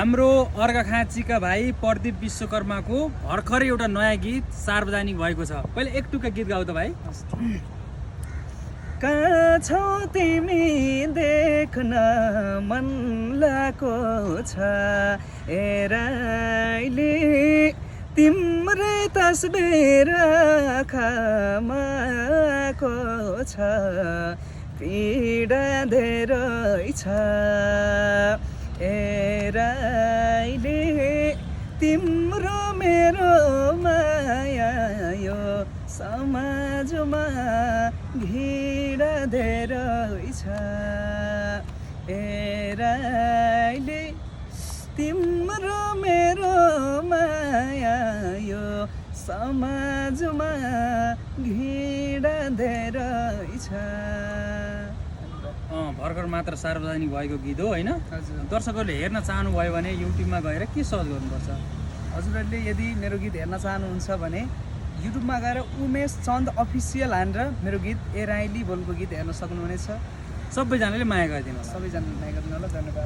हाम्रो अर्घाखाँचीका भाइ प्रदीप विश्वकर्माको भर्खरै एउटा नयाँ गीत सार्वजनिक भएको छ। पहिले एक टुक्का गीत गाऊ त भाइ। कहाँ छौ तिमी देख्न मन लागेको छ हेराइले तिम्रै तस्बिर आँखामा आएको छ पीडा धेरै छ हेराइले तिम्रो मेरो माया यो समाजमा घिडा धेरै छ हेराइले तिम्रो मेरो माया यो समाजमा घिडा धेरै छ। भर्खर मात्र सार्वजनिक भएको गीत हो होइन? हजुर। दर्शकहरूले हेर्न चाहनुभयो भने युट्युबमा गएर के सर्च गर्नुपर्छ? हजुरहरूले यदि मेरो गीत हेर्न चाहनुहुन्छ भने युट्युबमा गएर उमेश चन्द अफिसियल हानेर मेरो गीत ए राइली बोलको गीत हेर्न सक्नुहुनेछ। सबैजनाले माया गरिदिनु होला। सबैजना माया गरिदिनु होला। धन्यवाद।